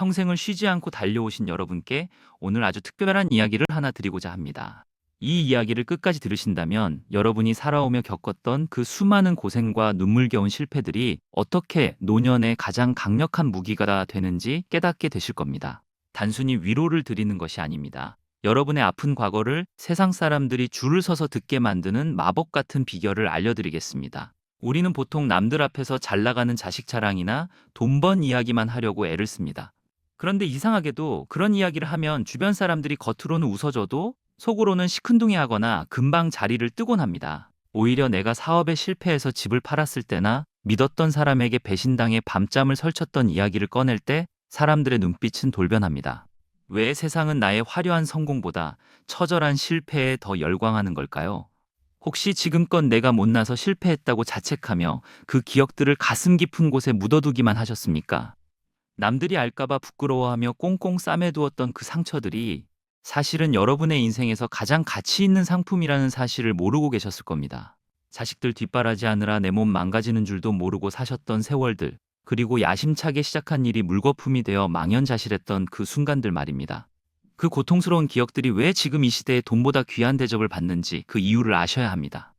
평생을 쉬지 않고 달려오신 여러분께 오늘 아주 특별한 이야기를 하나 드리고자 합니다. 이 이야기를 끝까지 들으신다면 여러분이 살아오며 겪었던 그 수많은 고생과 눈물겨운 실패들이 어떻게 노년의 가장 강력한 무기가 되는지 깨닫게 되실 겁니다. 단순히 위로를 드리는 것이 아닙니다. 여러분의 아픈 과거를 세상 사람들이 줄을 서서 듣게 만드는 마법 같은 비결을 알려드리겠습니다. 우리는 보통 남들 앞에서 잘 나가는 자식 자랑이나 돈 번 이야기만 하려고 애를 씁니다. 그런데 이상하게도 그런 이야기를 하면 주변 사람들이 겉으로는 웃어줘도 속으로는 시큰둥해하거나 금방 자리를 뜨곤 합니다. 오히려 내가 사업에 실패해서 집을 팔았을 때나 믿었던 사람에게 배신당해 밤잠을 설쳤던 이야기를 꺼낼 때 사람들의 눈빛은 돌변합니다. 왜 세상은 나의 화려한 성공보다 처절한 실패에 더 열광하는 걸까요? 혹시 지금껏 내가 못나서 실패했다고 자책하며 그 기억들을 가슴 깊은 곳에 묻어두기만 하셨습니까? 남들이 알까봐 부끄러워하며 꽁꽁 싸매두었던 그 상처들이 사실은 여러분의 인생에서 가장 가치 있는 상품이라는 사실을 모르고 계셨을 겁니다. 자식들 뒷바라지하느라 내 몸 망가지는 줄도 모르고 사셨던 세월들, 그리고 야심차게 시작한 일이 물거품이 되어 망연자실했던 그 순간들 말입니다. 그 고통스러운 기억들이 왜 지금 이 시대에 돈보다 귀한 대접을 받는지 그 이유를 아셔야 합니다.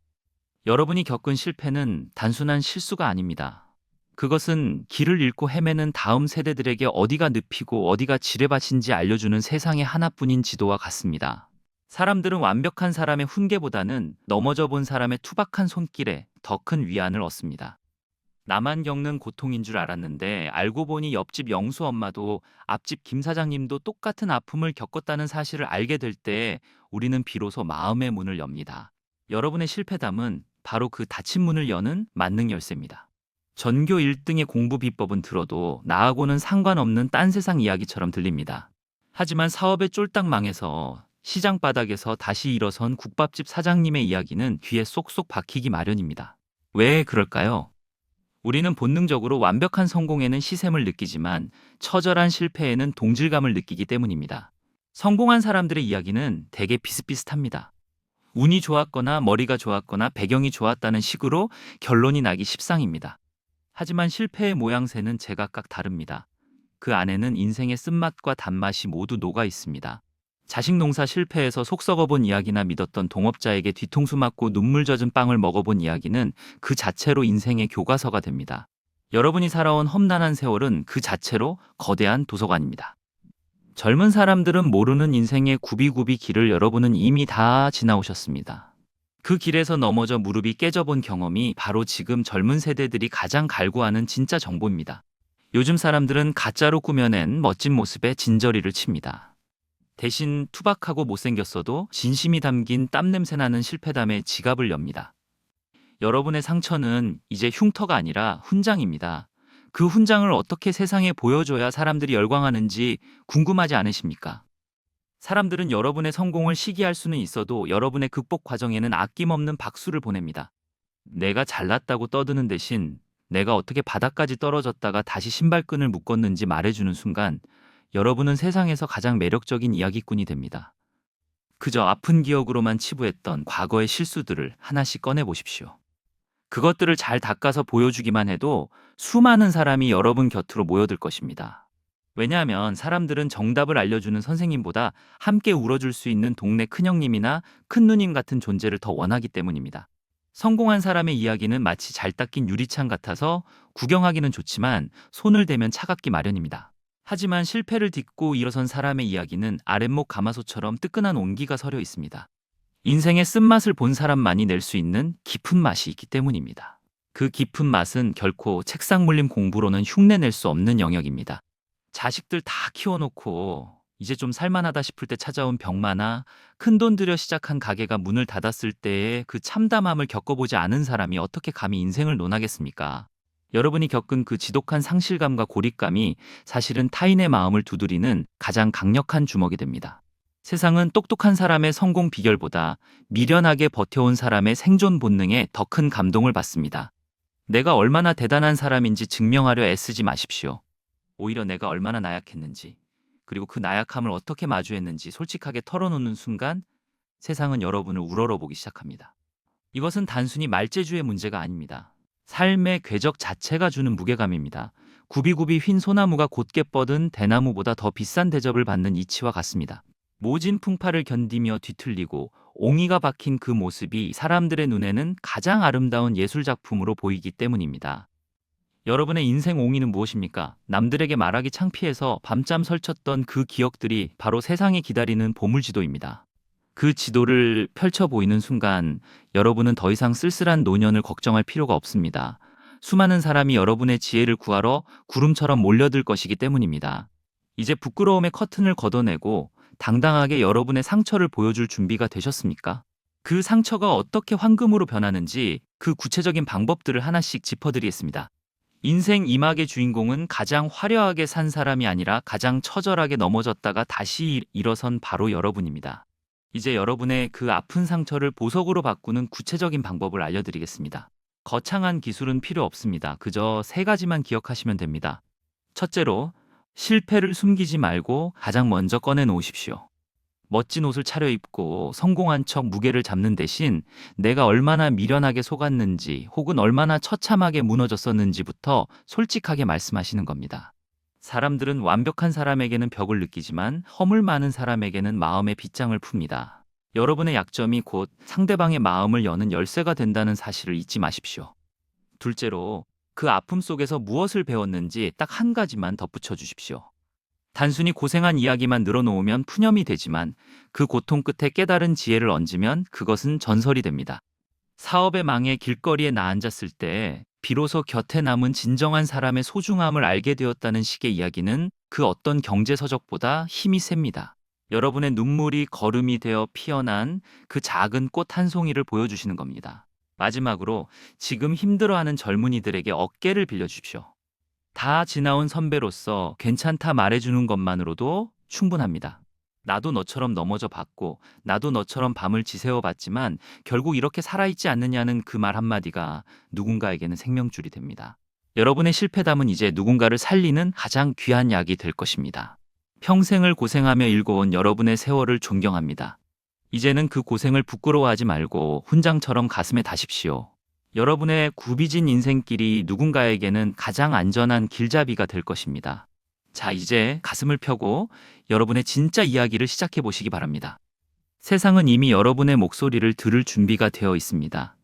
여러분이 겪은 실패는 단순한 실수가 아닙니다. 그것은 길을 잃고 헤매는 다음 세대들에게 어디가 늪이고 어디가 지뢰밭인지 알려주는 세상의 하나뿐인 지도와 같습니다. 사람들은 완벽한 사람의 훈계보다는 넘어져 본 사람의 투박한 손길에 더 큰 위안을 얻습니다. 나만 겪는 고통인 줄 알았는데 알고 보니 옆집 영수 엄마도 앞집 김 사장님도 똑같은 아픔을 겪었다는 사실을 알게 될 때 우리는 비로소 마음의 문을 엽니다. 여러분의 실패담은 바로 그 닫힌 문을 여는 만능 열쇠입니다. 전교 1등의 공부 비법은 들어도 나하고는 상관없는 딴 세상 이야기처럼 들립니다. 하지만 사업에 쫄딱 망해서 시장 바닥에서 다시 일어선 국밥집 사장님의 이야기는 귀에 쏙쏙 박히기 마련입니다. 왜 그럴까요? 우리는 본능적으로 완벽한 성공에는 시샘을 느끼지만 처절한 실패에는 동질감을 느끼기 때문입니다. 성공한 사람들의 이야기는 대개 비슷비슷합니다. 운이 좋았거나 머리가 좋았거나 배경이 좋았다는 식으로 결론이 나기 십상입니다. 하지만 실패의 모양새는 제각각 다릅니다. 그 안에는 인생의 쓴맛과 단맛이 모두 녹아 있습니다. 자식 농사 실패해서 속 썩어본 이야기나 믿었던 동업자에게 뒤통수 맞고 눈물 젖은 빵을 먹어본 이야기는 그 자체로 인생의 교과서가 됩니다. 여러분이 살아온 험난한 세월은 그 자체로 거대한 도서관입니다. 젊은 사람들은 모르는 인생의 굽이굽이 길을 여러분은 이미 다 지나오셨습니다. 그 길에서 넘어져 무릎이 깨져본 경험이 바로 지금 젊은 세대들이 가장 갈구하는 진짜 정보입니다. 요즘 사람들은 가짜로 꾸며낸 멋진 모습에 진저리를 칩니다. 대신 투박하고 못생겼어도 진심이 담긴 땀냄새 나는 실패담에 지갑을 엽니다. 여러분의 상처는 이제 흉터가 아니라 훈장입니다. 그 훈장을 어떻게 세상에 보여줘야 사람들이 열광하는지 궁금하지 않으십니까? 사람들은 여러분의 성공을 시기할 수는 있어도 여러분의 극복 과정에는 아낌없는 박수를 보냅니다. 내가 잘났다고 떠드는 대신 내가 어떻게 바닥까지 떨어졌다가 다시 신발끈을 묶었는지 말해주는 순간 여러분은 세상에서 가장 매력적인 이야기꾼이 됩니다. 그저 아픈 기억으로만 치부했던 과거의 실수들을 하나씩 꺼내보십시오. 그것들을 잘 닦아서 보여주기만 해도 수많은 사람이 여러분 곁으로 모여들 것입니다. 왜냐하면 사람들은 정답을 알려주는 선생님보다 함께 울어줄 수 있는 동네 큰형님이나 큰누님 같은 존재를 더 원하기 때문입니다. 성공한 사람의 이야기는 마치 잘 닦인 유리창 같아서 구경하기는 좋지만 손을 대면 차갑기 마련입니다. 하지만 실패를 딛고 일어선 사람의 이야기는 아랫목 가마솥처럼 뜨끈한 온기가 서려 있습니다. 인생의 쓴맛을 본 사람만이 낼 수 있는 깊은 맛이 있기 때문입니다. 그 깊은 맛은 결코 책상 물림 공부로는 흉내낼 수 없는 영역입니다. 자식들 다 키워놓고 이제 좀 살만하다 싶을 때 찾아온 병마나 큰돈 들여 시작한 가게가 문을 닫았을 때의 그 참담함을 겪어보지 않은 사람이 어떻게 감히 인생을 논하겠습니까? 여러분이 겪은 그 지독한 상실감과 고립감이 사실은 타인의 마음을 두드리는 가장 강력한 주먹이 됩니다. 세상은 똑똑한 사람의 성공 비결보다 미련하게 버텨온 사람의 생존 본능에 더 큰 감동을 받습니다. 내가 얼마나 대단한 사람인지 증명하려 애쓰지 마십시오. 오히려 내가 얼마나 나약했는지, 그리고 그 나약함을 어떻게 마주했는지 솔직하게 털어놓는 순간 세상은 여러분을 우러러보기 시작합니다. 이것은 단순히 말재주의 문제가 아닙니다. 삶의 궤적 자체가 주는 무게감입니다. 굽이굽이 휜 소나무가 곧게 뻗은 대나무보다 더 비싼 대접을 받는 이치와 같습니다. 모진 풍파를 견디며 뒤틀리고 옹이가 박힌 그 모습이 사람들의 눈에는 가장 아름다운 예술작품으로 보이기 때문입니다. 여러분의 인생 옹이는 무엇입니까? 남들에게 말하기 창피해서 밤잠 설쳤던 그 기억들이 바로 세상에 기다리는 보물지도입니다. 그 지도를 펼쳐 보이는 순간 여러분은 더 이상 쓸쓸한 노년을 걱정할 필요가 없습니다. 수많은 사람이 여러분의 지혜를 구하러 구름처럼 몰려들 것이기 때문입니다. 이제 부끄러움의 커튼을 걷어내고 당당하게 여러분의 상처를 보여줄 준비가 되셨습니까? 그 상처가 어떻게 황금으로 변하는지 그 구체적인 방법들을 하나씩 짚어드리겠습니다. 인생 이막의 주인공은 가장 화려하게 산 사람이 아니라 가장 처절하게 넘어졌다가 다시 일어선 바로 여러분입니다. 이제 여러분의 그 아픈 상처를 보석으로 바꾸는 구체적인 방법을 알려드리겠습니다. 거창한 기술은 필요 없습니다. 그저 세 가지만 기억하시면 됩니다. 첫째로, 실패를 숨기지 말고 가장 먼저 꺼내놓으십시오. 멋진 옷을 차려입고 성공한 척 무게를 잡는 대신 내가 얼마나 미련하게 속았는지 혹은 얼마나 처참하게 무너졌었는지부터 솔직하게 말씀하시는 겁니다. 사람들은 완벽한 사람에게는 벽을 느끼지만 허물 많은 사람에게는 마음의 빗장을 풉니다. 여러분의 약점이 곧 상대방의 마음을 여는 열쇠가 된다는 사실을 잊지 마십시오. 둘째로, 그 아픔 속에서 무엇을 배웠는지 딱 한 가지만 덧붙여 주십시오. 단순히 고생한 이야기만 늘어놓으면 푸념이 되지만 그 고통 끝에 깨달은 지혜를 얹으면 그것은 전설이 됩니다. 사업의 망에 길거리에 나앉았을 때 비로소 곁에 남은 진정한 사람의 소중함을 알게 되었다는 식의 이야기는 그 어떤 경제서적보다 힘이 셉니다. 여러분의 눈물이 거름이 되어 피어난 그 작은 꽃 한 송이를 보여주시는 겁니다. 마지막으로 지금 힘들어하는 젊은이들에게 어깨를 빌려주십시오. 다 지나온 선배로서 괜찮다 말해주는 것만으로도 충분합니다. 나도 너처럼 넘어져 봤고 나도 너처럼 밤을 지새워 봤지만 결국 이렇게 살아있지 않느냐는 그 말 한마디가 누군가에게는 생명줄이 됩니다. 여러분의 실패담은 이제 누군가를 살리는 가장 귀한 약이 될 것입니다. 평생을 고생하며 일궈온 여러분의 세월을 존경합니다. 이제는 그 고생을 부끄러워하지 말고 훈장처럼 가슴에 다십시오. 여러분의 굽이진 인생길이 누군가에게는 가장 안전한 길잡이가 될 것입니다. 자, 이제 가슴을 펴고 여러분의 진짜 이야기를 시작해 보시기 바랍니다. 세상은 이미 여러분의 목소리를 들을 준비가 되어 있습니다.